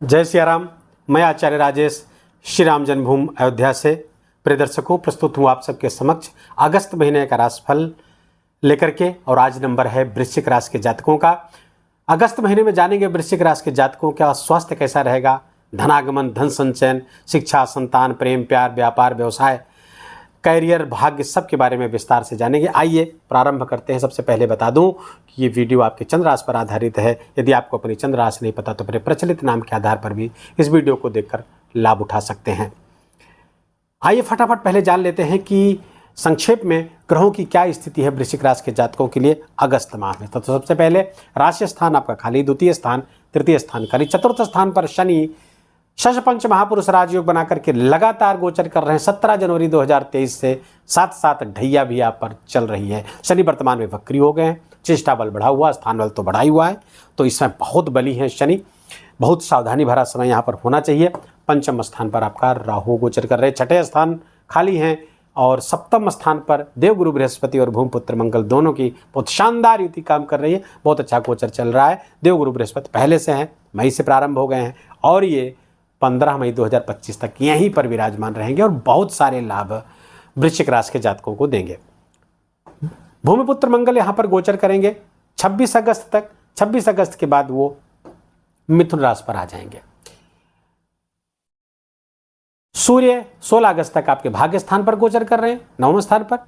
जय सिया राम। मैं आचार्य राजेश श्री राम जन्मभूमि अयोध्या से प्रिय दर्शकों प्रस्तुत हूँ आप सबके समक्ष अगस्त महीने का राशिफल लेकर के। और आज नंबर है वृश्चिक राशि के जातकों का। अगस्त महीने में जानेंगे वृश्चिक राशि के जातकों का स्वास्थ्य कैसा रहेगा, धनागमन, धन संचयन, शिक्षा, संतान, प्रेम, प्यार, व्यापार, व्यवसाय, कैरियर, भाग्य, सब के बारे में विस्तार से जानेंगे। आइए प्रारंभ करते हैं। सबसे पहले बता दूं कि ये वीडियो आपके चंद्र राशि पर आधारित है। यदि आपको अपनी चंद्र राशि नहीं पता तो अपने प्रचलित नाम के आधार पर भी इस वीडियो को देखकर लाभ उठा सकते हैं। आइए फटाफट पहले जान लेते हैं कि संक्षेप में ग्रहों की क्या स्थिति है वृश्चिक राशि के जातकों के लिए अगस्त माह में। तो सबसे पहले राशि स्थान आपका खाली, द्वितीय स्थान, तृतीय स्थान खाली, चतुर्थ स्थान पर शनि शश पंच महापुरुष राजयोग बना करके लगातार गोचर कर रहे हैं। 17 जनवरी 2023 से साथ साथ ढैया भी आप पर चल रही है। शनि वर्तमान में वक्री हो गए हैं, चेष्टा बल बढ़ा हुआ, स्थान बल तो बढ़ा ही हुआ है, तो इसमें बहुत बली है शनि। बहुत सावधानी भरा समय यहाँ पर होना चाहिए। पंचम स्थान पर आपका राहु गोचर कर रहे हैं, छठे स्थान खाली हैं और सप्तम स्थान पर देवगुरु बृहस्पति और भूमिपुत्र मंगल दोनों की बहुत शानदार युति काम कर रही है। बहुत अच्छा गोचर चल रहा है। देवगुरु बृहस्पति पहले से हैं, मई से प्रारंभ हो गए हैं और ये 15 मई 2025 तक यहीं पर विराजमान रहेंगे और बहुत सारे लाभ वृश्चिक राशि के जातकों को देंगे। भूमिपुत्र मंगल यहाँ पर गोचर करेंगे 26 अगस्त तक। 26 अगस्त के बाद वो मिथुन राशि पर आ जाएंगे। सूर्य 16 अगस्त तक आपके भाग्य स्थान पर गोचर कर रहे हैं, 9वें स्थान पर,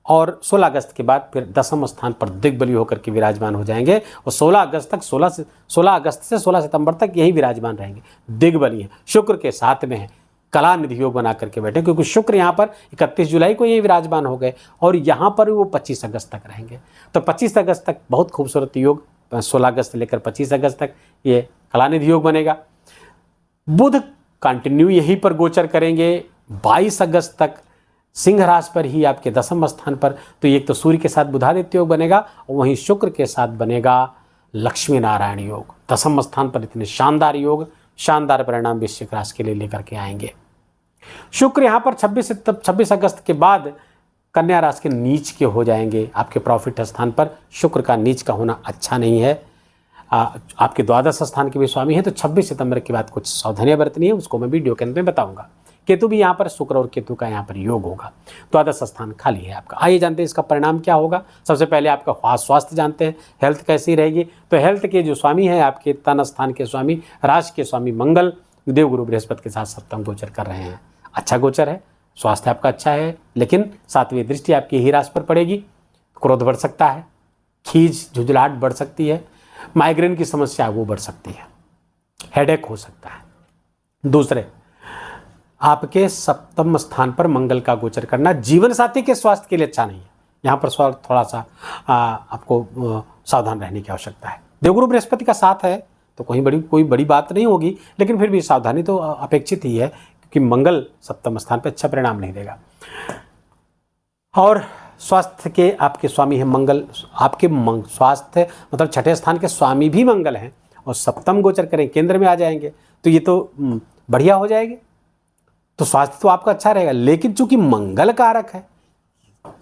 और 16 अगस्त के बाद फिर 10वें स्थान पर दिग्बली होकर के विराजमान हो जाएंगे और 16 अगस्त से 16 सितंबर तक यही विराजमान रहेंगे। दिग्बली है, शुक्र के साथ में है, कला निधि योग बना करके बैठे, क्योंकि शुक्र यहाँ पर 31 जुलाई को यही विराजमान हो गए और यहाँ पर वो 25 अगस्त तक रहेंगे। तो 25 अगस्त तक बहुत खूबसूरत योग, 16 अगस्त लेकर 25 अगस्त तक ये कला निधि योग बनेगा। बुध कंटिन्यू यहीं पर गोचर करेंगे 22 अगस्त तक सिंह राशि पर ही आपके 10वें स्थान पर। तो एक तो सूर्य के साथ बुधादित्य योग बनेगा और वहीं शुक्र के साथ बनेगा लक्ष्मी नारायण योग। 10वें स्थान पर इतने शानदार योग, शानदार परिणाम वृश्चिक राशि के लिए लेकर के आएंगे। शुक्र यहाँ पर 26 अगस्त के बाद कन्या राशि के नीच के हो जाएंगे। आपके प्रॉफिट स्थान पर शुक्र का नीच का होना अच्छा नहीं है। आपके द्वादश स्थान के भी स्वामी है, तो 26 सितंबर के बाद कुछ सावधानियां बरतनी है, उसको मैं वीडियो के अंत में बताऊंगा। केतु भी यहाँ पर, शुक्र और केतु का यहाँ पर योग होगा। द्वादश स्थान खाली है आपका। आइए जानते हैं इसका परिणाम क्या होगा। सबसे पहले आपका स्वास्थ्य जानते हैं, हेल्थ कैसी रहेगी। तो हेल्थ के जो स्वामी हैं आपके तन स्थान के स्वामी, राशि के स्वामी मंगल देवगुरु बृहस्पति के साथ सप्तम गोचर कर रहे हैं। अच्छा गोचर है, स्वास्थ्य आपका अच्छा है, लेकिन 7वीं दृष्टि आपकी ही राशि पर पड़ेगी। क्रोध बढ़ सकता है, खींच झुंझलाहट बढ़ सकती है, माइग्रेन की समस्या वो बढ़ सकती है, हेडेक हो सकता है। दूसरे, आपके सप्तम स्थान पर मंगल का गोचर करना जीवन साथी के स्वास्थ्य के लिए अच्छा नहीं है। यहाँ पर थोड़ा सा आपको सावधान रहने की आवश्यकता है। देवगुरु बृहस्पति का साथ है तो कोई बड़ी बात नहीं होगी, लेकिन फिर भी सावधानी तो अपेक्षित ही है, क्योंकि मंगल सप्तम स्थान पर अच्छा परिणाम नहीं देगा। और स्वास्थ्य के आपके स्वामी हैं मंगल। आपके स्वास्थ्य मतलब छठे स्थान के स्वामी भी मंगल हैं और सप्तम गोचर करें, केंद्र में आ जाएंगे, तो ये तो बढ़िया हो जाएगी। तो स्वास्थ्य तो आपका अच्छा रहेगा, लेकिन चूंकि मंगल कारक है,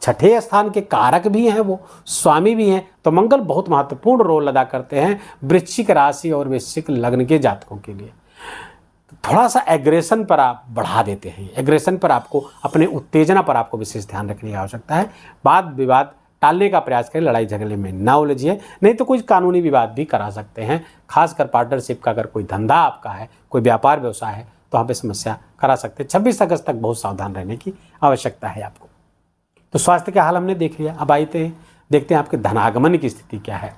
छठे स्थान के कारक भी हैं, वो स्वामी भी हैं, तो मंगल बहुत महत्वपूर्ण रोल अदा करते हैं वृश्चिक राशि और वृश्चिक लग्न के जातकों के लिए। थोड़ा सा एग्रेशन पर आप बढ़ा देते हैं। एग्रेशन पर आपको, अपने उत्तेजना पर आपको विशेष ध्यान रखने की आवश्यकता है। वाद विवाद टालने का प्रयास करें, लड़ाई झगड़े में ना उलझिए, नहीं तो कुछ कानूनी विवाद भी करा सकते हैं। खासकर पार्टनरशिप का अगर कोई धंधा आपका है, कोई व्यापार व्यवसाय है, तो वहाँ पे समस्या करा सकते हैं। 26 अगस्त तक बहुत सावधान रहने की आवश्यकता है आपको। तो स्वास्थ्य का हाल हमने देख लिया। अब देखते हैं आपके धनागमन की स्थिति क्या है।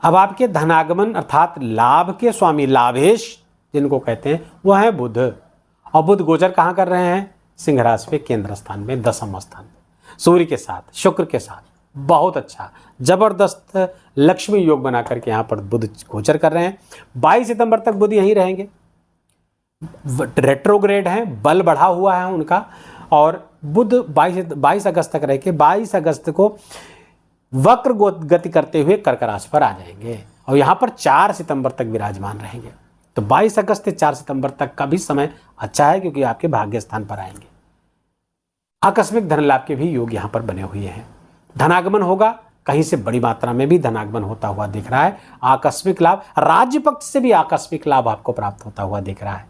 अब आपके धनागमन अर्थात लाभ के स्वामी, लाभेश जिनको कहते हैं, वो है बुध। और बुध गोचर कहाँ कर रहे हैं? सिंह राशि पे केंद्र स्थान में, 10वें स्थान में, सूर्य के साथ, शुक्र के साथ। बहुत अच्छा जबरदस्त लक्ष्मी योग बना करके यहाँ पर बुध गोचर कर रहे हैं। 22 सितंबर तक बुध यहीं रहेंगे। रेट्रोग्रेड हैं, बल बढ़ा हुआ है उनका, और बुध 22 अगस्त तक रह के 22 अगस्त को वक्र गति करते हुए कर्क राशि पर आ जाएंगे और यहाँ पर 4 सितंबर तक विराजमान रहेंगे। तो 22 अगस्त से 4 सितंबर तक का भी समय अच्छा है, क्योंकि आपके भाग्य स्थान पर आएंगे। आकस्मिक धन लाभ के भी योग यहाँ पर बने हुए हैं। धनागमन होगा, कहीं से बड़ी मात्रा में भी धनागमन होता हुआ दिख रहा है। आकस्मिक लाभ, राज्य पक्ष से भी आकस्मिक लाभ आपको प्राप्त होता हुआ दिख रहा है।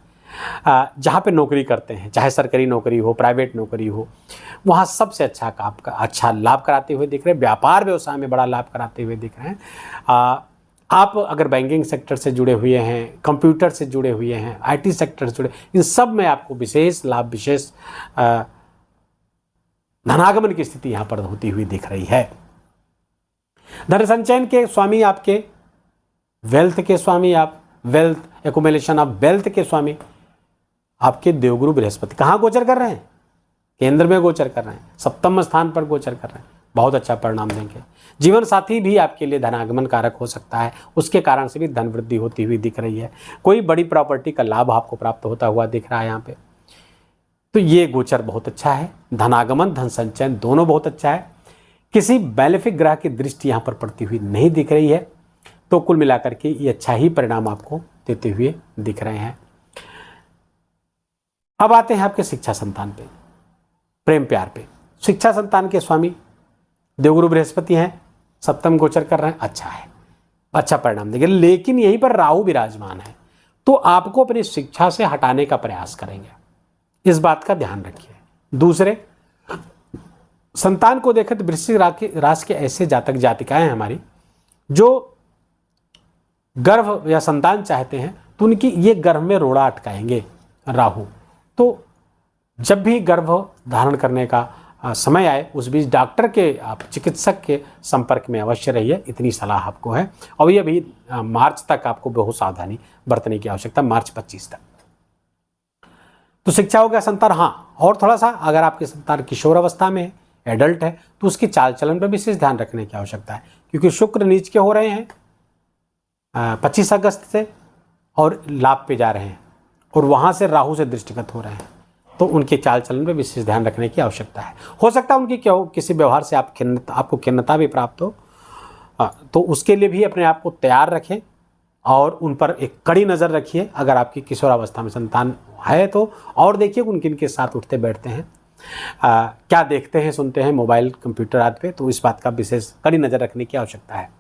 जहाँ पे नौकरी करते हैं, चाहे सरकारी नौकरी हो, प्राइवेट नौकरी हो, वहाँ सबसे अच्छा लाभ कराते हुए दिख रहे हैं। व्यापार व्यवसाय में बड़ा लाभ कराते हुए दिख रहे हैं। आप अगर बैंकिंग सेक्टर से जुड़े हुए हैं, कंप्यूटर से जुड़े हुए हैं, IT सेक्टर से जुड़े, इन सब में आपको विशेष लाभ, विशेष धनागमन की स्थिति यहाँ पर होती हुई दिख रही है। धन संचयन के स्वामी आपके, वेल्थ के स्वामी आप, वेल्थ एकुमुलेशन ऑफ वेल्थ के स्वामी आपके देवगुरु बृहस्पति कहाँ गोचर कर रहे हैं? केंद्र में गोचर कर रहे हैं, सप्तम स्थान पर गोचर कर रहे हैं। बहुत अच्छा परिणाम देंगे। जीवन साथी भी आपके लिए धनागमन कारक हो सकता है, उसके कारण से भी धन वृद्धि होती हुई दिख रही है। कोई बड़ी प्रॉपर्टी का लाभ आपको प्राप्त होता हुआ दिख रहा है यहाँ पे। तो ये गोचर बहुत अच्छा है। धनागमन, धन संचयन दोनों बहुत अच्छा है। किसी बैलेफिक ग्रह की दृष्टि यहाँ पर पड़ती हुई नहीं दिख रही है। तो कुल मिलाकर के ये अच्छा ही परिणाम आपको देते हुए दिख रहे हैं। अब आते हैं आपके शिक्षा संतान पे, प्रेम प्यार पे। शिक्षा संतान के स्वामी देवगुरु बृहस्पति हैं, सप्तम गोचर कर रहे हैं, अच्छा है, अच्छा परिणाम देंगे। लेकिन यहीं पर राहु विराजमान है, तो आपको अपनी शिक्षा से हटाने का प्रयास करेंगे, इस बात का ध्यान रखिए। दूसरे, संतान को देखें तो वृश्चिक राशि के ऐसे जातक जातिकाएं हैं हमारी जो गर्भ या संतान चाहते हैं, तो उनकी ये गर्भ में रोड़ा अटकाएंगे राहु। तो जब भी गर्भ धारण करने का समय आए, उस बीच डॉक्टर के, आप चिकित्सक के संपर्क में अवश्य रहिए, इतनी सलाह आपको है। और ये अभी मार्च तक आपको बहुत सावधानी बरतने की आवश्यकता, मार्च 25 तक। तो शिक्षा हो गया, संतान। हाँ, और थोड़ा सा, अगर आपके संतान किशोर अवस्था में है, एडल्ट है, तो उसकी चाल चलन पर विशेष ध्यान रखने की आवश्यकता है, क्योंकि शुक्र नीच के हो रहे हैं 25 अगस्त से और लाभ पे जा रहे हैं, और वहाँ से राहु से दृष्टिगत हो रहे हैं। तो उनके चाल चलन में विशेष ध्यान रखने की आवश्यकता है। हो सकता है उनकी किसी व्यवहार से आपको खिन्नता भी प्राप्त हो, तो उसके लिए भी अपने आप को तैयार रखें और उन पर एक कड़ी नज़र रखिए। अगर आपकी किशोरावस्था में संतान है तो, और देखिए उनके इनके साथ उठते बैठते हैं, क्या देखते हैं, सुनते हैं मोबाइल, कंप्यूटर आदि पे, तो इस बात का विशेष कड़ी नज़र रखने की आवश्यकता है।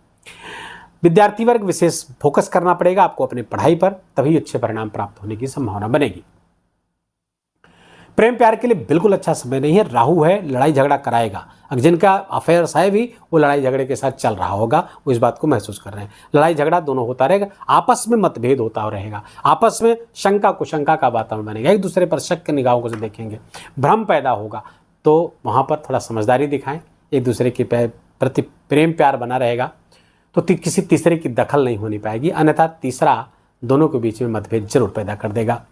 विद्यार्थी वर्ग विशेष फोकस करना पड़ेगा आपको अपनी पढ़ाई पर, तभी अच्छे परिणाम प्राप्त होने की संभावना बनेगी। प्रेम प्यार के लिए बिल्कुल अच्छा समय नहीं है। राहु है, लड़ाई झगड़ा कराएगा। अगर जिनका अफेयर्स है भी, वो लड़ाई झगड़े के साथ चल रहा होगा, वो इस बात को महसूस कर रहे हैं। लड़ाई झगड़ा दोनों होता रहेगा, आपस में मतभेद होता रहेगा, आपस में शंका कुशंका का वातावरण बनेगा, एक दूसरे पर शक की निगाहों से देखेंगे, भ्रम पैदा होगा। तो वहाँ पर थोड़ा समझदारी दिखाएं, एक दूसरे के प्रति प्रेम प्यार बना रहेगा, तो किसी तीसरे की दखल नहीं होनी पाएगी, अन्यथा तीसरा दोनों के बीच में मतभेद जरूर पैदा कर देगा।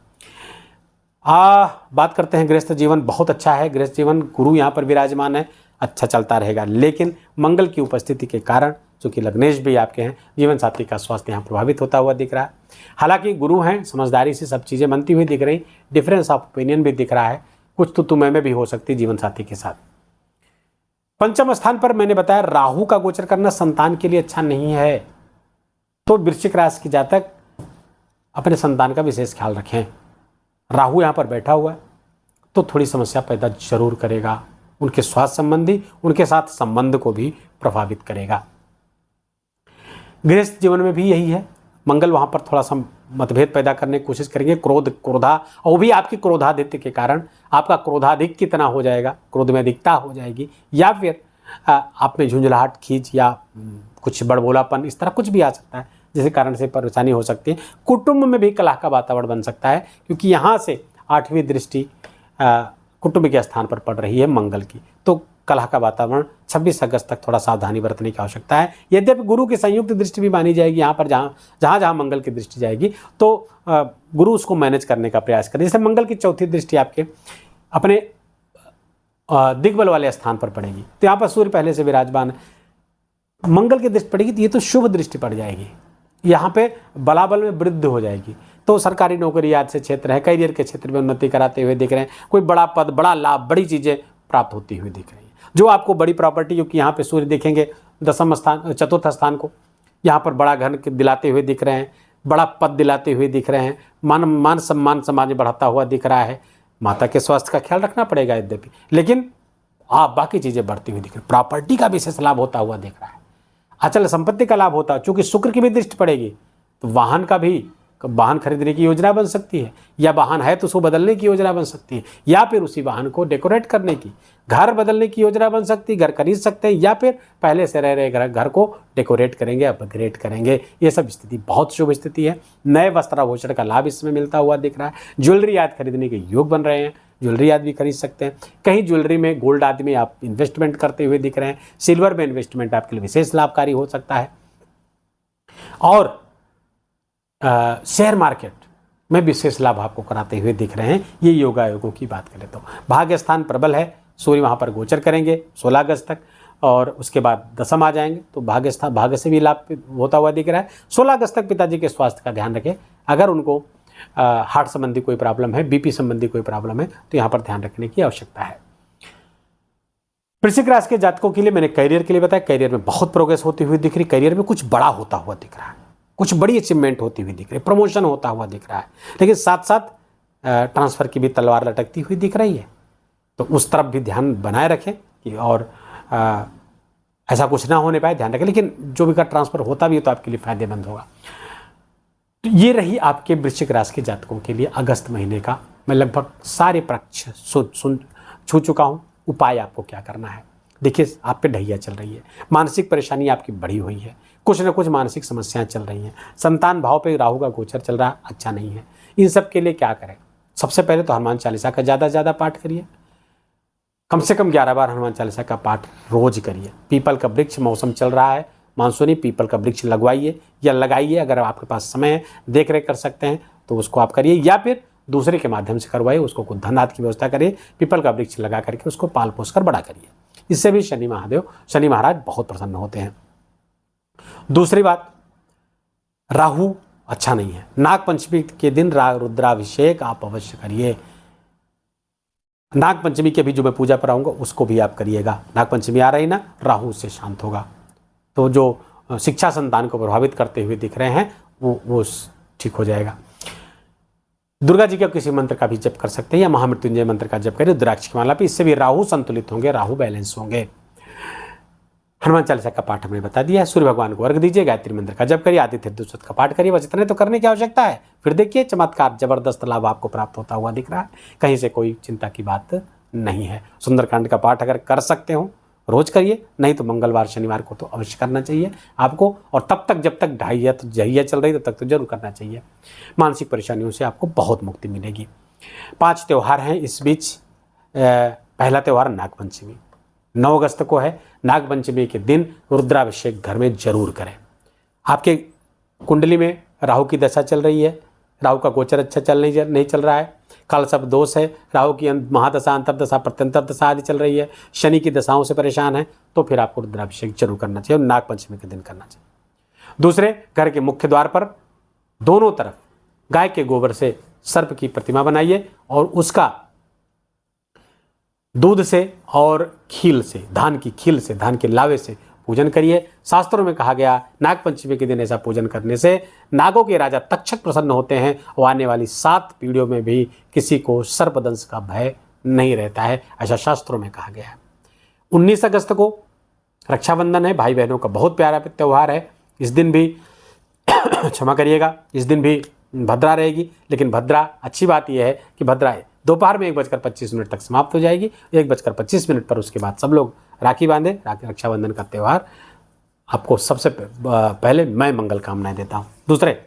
बात करते हैं गृहस्थ जीवन। बहुत अच्छा है गृहस्थ जीवन, गुरु यहाँ पर विराजमान है, अच्छा चलता रहेगा। लेकिन मंगल की उपस्थिति के कारण, चूँकि लग्नेश भी आपके हैं, जीवन साथी का स्वास्थ्य यहाँ प्रभावित होता हुआ दिख रहा है। हालांकि गुरु हैं, समझदारी से सब चीज़ें बनती हुई दिख रही, डिफरेंस ऑफ ओपिनियन भी दिख रहा है, कुछ तो तुम्हें में भी हो सकती है जीवन साथी के साथ। पंचम स्थान पर मैंने बताया राहु का गोचर करना संतान के लिए अच्छा नहीं है, तो वृश्चिक राशि के जातक अपने संतान का विशेष ख्याल रखें। राहु यहाँ पर बैठा हुआ है, तो थोड़ी समस्या पैदा जरूर करेगा, उनके स्वास्थ्य संबंधी, उनके साथ संबंध को भी प्रभावित करेगा। गृहस्थ जीवन में भी यही है, मंगल वहाँ पर थोड़ा सा मतभेद पैदा करने की कोशिश करेंगे, क्रोधा, और वो भी आपकी क्रोधाधिक्य के कारण, आपका क्रोधाधिक कितना हो जाएगा, क्रोध में अधिकता हो जाएगी, या फिर आप में झुंझलाहट, खींच, या कुछ बड़बोलापन, इस तरह कुछ भी आ सकता है, जिसके कारण से परेशानी हो सकती है। कुटुंब में भी कलह का वातावरण बन सकता है, क्योंकि यहाँ से 8वीं दृष्टि कुटुंब के स्थान पर पड़ रही है मंगल की, तो कलह का वातावरण 26 अगस्त तक थोड़ा सावधानी बरतने की आवश्यकता है। यद्यपि गुरु की संयुक्त दृष्टि भी मानी जाएगी यहाँ पर, जहाँ मंगल की दृष्टि जाएगी, तो गुरु उसको मैनेज करने का प्रयास करें। जैसे मंगल की चौथी दृष्टि आपके अपने दिग्बल वाले स्थान पर पड़ेगी, तो यहाँ पर सूर्य पहले से विराजमान है, मंगल की दृष्टि पड़ेगी, तो ये तो शुभ दृष्टि पड़ जाएगी, यहाँ पे बलाबल में वृद्धि हो जाएगी। तो सरकारी नौकरी आज से क्षेत्र है, करियर के क्षेत्र में उन्नति कराते हुए दिख रहे हैं, कोई बड़ा पद, बड़ा लाभ, बड़ी चीज़ें प्राप्त होती हुई दिख रही है। जो आपको बड़ी प्रॉपर्टी, क्योंकि यहाँ पे सूर्य देखेंगे दसम स्थान, चतुर्थ स्थान को, यहाँ पर बड़ा घर दिलाते हुए दिख रहे हैं, बड़ा पद दिलाते हुए दिख रहे हैं, मान सम्मान समाज में बढ़ाता हुआ दिख रहा है। माता के स्वास्थ्य का ख्याल रखना पड़ेगा यद्यपि, लेकिन आप बाकी चीज़ें बढ़ती हुई दिख रही, प्रॉपर्टी का विशेष लाभ होता हुआ दिख रहा है, अचल संपत्ति का लाभ होता है, चूंकि शुक्र की भी दृष्टि पड़ेगी तो वाहन का भी, वाहन खरीदने की योजना बन सकती है, या वाहन है तो उसको बदलने की योजना बन सकती है, या फिर उसी वाहन को डेकोरेट करने की, घर बदलने की योजना बन सकती है, घर खरीद सकते हैं, या फिर पहले से रह रहे घर को डेकोरेट करेंगे, अपग्रेड करेंगे। ये सब स्थिति बहुत शुभ स्थिति है। नए वस्त्राभूषण का लाभ इसमें मिलता हुआ दिख रहा है। ज्वेलरी आदि खरीदने के योग बन रहे हैं, ज्वेलरी आदि भी खरीद सकते हैं। कहीं ज्वेलरी में, गोल्ड आदि में आप इन्वेस्टमेंट करते हुए दिख रहे हैं। सिल्वर में इन्वेस्टमेंट आपके लिए विशेष लाभकारी हो सकता है। और शेयर मार्केट में विशेष लाभ आपको कराते हुए दिख रहे हैं। ये योगायोगों की बात करें तो भाग्य स्थान प्रबल है, सूर्य वहाँ पर गोचर करेंगे 16 अगस्त तक, और उसके बाद दशम आ जाएंगे तो भाग्य से भी लाभ होता हुआ दिख रहा है। 16 अगस्त तक पिताजी के स्वास्थ्य का ध्यान रखें। अगर उनको हार्ट संबंधी कोई प्रॉब्लम है, बीपी संबंधी कोई प्रॉब्लम है, तो यहाँ पर ध्यान रखने की आवश्यकता है। वृश्चिक राशि के जातकों के लिए मैंने करियर के लिए बताया, करियर में बहुत प्रोग्रेस होती हुई दिख रही, करियर में कुछ बड़ा होता हुआ दिख रहा है, कुछ बड़ी अचीवमेंट होती हुई दिख रही है, प्रमोशन होता हुआ दिख रहा है, लेकिन साथ साथ ट्रांसफर की भी तलवार लटकती हुई दिख रही है। तो उस तरफ भी ध्यान बनाए रखें कि और ऐसा कुछ ना होने पाए, ध्यान रखें। लेकिन जो भी का ट्रांसफर होता भी है तो आपके लिए फायदेमंद होगा। तो ये रही आपके वृश्चिक राशि के जातकों के लिए अगस्त महीने का, मैं लगभग सारे पक्ष छू चुका हूँ। उपाय आपको क्या करना है, देखिए आप पे ढैया चल रही है, मानसिक परेशानी आपकी बढ़ी हुई है, कुछ न कुछ मानसिक समस्याएं चल रही हैं, संतान भाव पे राहु का गोचर चल रहा, अच्छा नहीं है। इन सब के लिए क्या करें? सबसे पहले तो हनुमान चालीसा का ज़्यादा से ज़्यादा पाठ करिए, कम से कम 11 बार हनुमान चालीसा का पाठ रोज करिए। पीपल का वृक्ष, मौसम चल रहा है मानसूनी, पीपल का वृक्ष लगवाइए या लगाइए, अगर आपके पास समय है, देख रेख कर सकते हैं तो उसको आप करिए, या फिर दूसरे के माध्यम से करवाइए, उसको कुछ धन आदि की व्यवस्था करिए, पीपल का वृक्ष लगा करके उसको पाल पोस कर बड़ा करिए। इससे भी शनि महाराज बहुत प्रसन्न होते हैं। दूसरी बात, राहु अच्छा नहीं है। नाग पंचमी के दिन रुद्राभिषेक आप अवश्य करिए। नाग पंचमी के भी जो मैं पूजा पर आऊँगा उसको भी आप करिएगा। नाग पंचमी आ रही ना, राहु से शांत होगा। तो जो शिक्षा संतान को प्रभावित करते हुए दिख रहे हैं वो ठीक हो जाएगा। दुर्गा जी का किसी मंत्र का भी जप कर सकते हैं, या महामृत्युंजय मंत्र का जप करिए रुद्राक्ष की माला पे, इससे भी राहु संतुलित होंगे, राहु बैलेंस होंगे। हनुमान चालीसा का पाठ हमने बता दिया है। सूर्य भगवान को अर्घ दीजिए, गायत्री मंत्र का जप करिए, आदित्य हृदय का पाठ करिए। बस इतने तो करने की आवश्यकता है। फिर देखिए चमत्कार, जबरदस्त लाभ आपको प्राप्त होता हुआ दिख रहा है, कहीं से कोई चिंता की बात नहीं है। सुंदरकांड का पाठ अगर कर सकते हो रोज करिए, नहीं तो मंगलवार शनिवार को तो अवश्य करना चाहिए आपको, और तब तक जब तक ढैया चल रही तब तक तो जरूर करना चाहिए। मानसिक परेशानियों से आपको बहुत मुक्ति मिलेगी। 5 त्यौहार हैं इस बीच। पहला त्यौहार नागपंचमी 9 अगस्त को है। नागपंचमी के दिन रुद्राभिषेक घर में जरूर करें। आपके कुंडली में राहु की दशा चल रही है, राहु का गोचर अच्छा नहीं चल रहा है, काल सब दोष है, राहु की महादशा, अंतरदशा, प्रत्यंतर दशा आदि चल रही है, शनि की दशाओं से परेशान है, तो फिर आपको रुद्राभिषेक जरूर करना चाहिए और नागपंचमी के दिन करना चाहिए। दूसरे, घर के मुख्य द्वार पर दोनों तरफ गाय के गोबर से सर्प की प्रतिमा बनाइए और उसका दूध से और खील से, धान की खील से, धान के लावे से पूजन करिए। शास्त्रों में कहा गया नागपंचमी के दिन ऐसा पूजन करने से नागों के राजा तक्षक प्रसन्न होते हैं और आने वाली 7 पीढ़ियों में भी किसी को सर्पदंश का भय नहीं रहता है, ऐसा शास्त्रों में कहा गया है। 19 अगस्त को रक्षाबंधन है, भाई बहनों का बहुत प्यारा त्यौहार है। इस दिन भी क्षमा करिएगा, इस दिन भी भद्रा रहेगी, लेकिन भद्रा अच्छी बात यह है कि भद्रा दोपहर में 1:25 तक समाप्त हो जाएगी। 1:25 पर उसके बाद सब लोग राखी बांधे। रक्षाबंधन का त्यौहार आपको सबसे पहले मैं मंगल कामनाएं देता हूँ। दूसरे,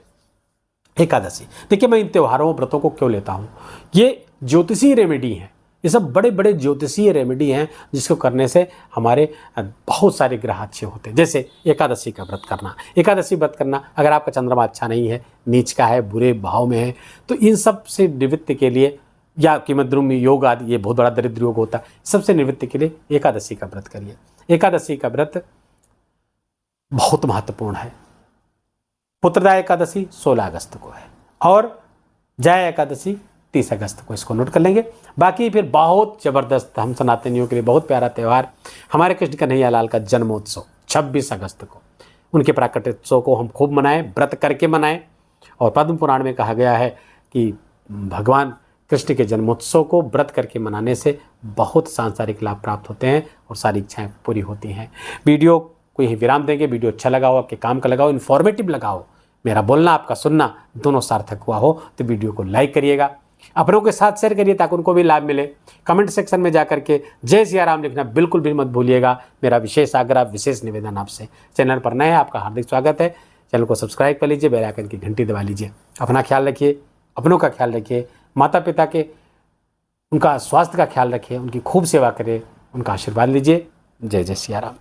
एकादशी। देखिए मैं इन त्योहारों व्रतों को क्यों लेता हूँ, ये ज्योतिषीय रेमेडी हैं, ये सब बड़े बड़े ज्योतिषीय रेमेडी हैं जिसको करने से हमारे बहुत सारे ग्रह अच्छे होते हैं। जैसे एकादशी का व्रत करना, एकादशी व्रत करना, अगर आपका चंद्रमा अच्छा नहीं है, नीच का है, बुरे भाव में है, तो इन सब से निवृत्ति के लिए, या किमद्रुम योग आदि, ये बहुत बड़ा दरिद्र योग होता है, सबसे निवृत्ति के लिए एकादशी का व्रत करिए। एकादशी का व्रत बहुत महत्वपूर्ण है। पुत्रदा एकादशी 16 अगस्त को है और जया एकादशी 30 अगस्त को, इसको नोट कर लेंगे। बाकी फिर बहुत जबरदस्त, हम सनातनियों के लिए बहुत प्यारा त्यौहार, हमारे कृष्ण कन्हैया लाल का जन्मोत्सव 26 अगस्त को, उनके प्राकट्योत्सव को हम खूब मनाएं, व्रत करके मनाएं। और पद्म पुराण में कहा गया है कि भगवान कृष्ण के जन्मोत्सव को व्रत करके मनाने से बहुत सांसारिक लाभ प्राप्त होते हैं और सारी इच्छाएं पूरी होती हैं। वीडियो को यही विराम देंगे। वीडियो अच्छा लगा हो, आपके काम का लगा हो, इन्फॉर्मेटिव लगा हो, मेरा बोलना आपका सुनना दोनों सार्थक हुआ हो तो वीडियो को लाइक करिएगा, अपनों के साथ शेयर करिए ताकि उनको भी लाभ मिले। कमेंट सेक्शन में जाकर के जय सिया राम लिखना बिल्कुल भी मत भूलिएगा। मेरा विशेष आग्रह, विशेष निवेदन आपसे। चैनल पर नए हैं, आपका हार्दिक स्वागत है। चैनल को सब्सक्राइब कर लीजिए, बेल आइकन की घंटी दबा लीजिए। अपना ख्याल रखिए, अपनों का ख्याल रखिए, माता पिता के उनका स्वास्थ्य का ख्याल रखिए, उनकी खूब सेवा करें, उनका आशीर्वाद लीजिए। जय जय सिया राम।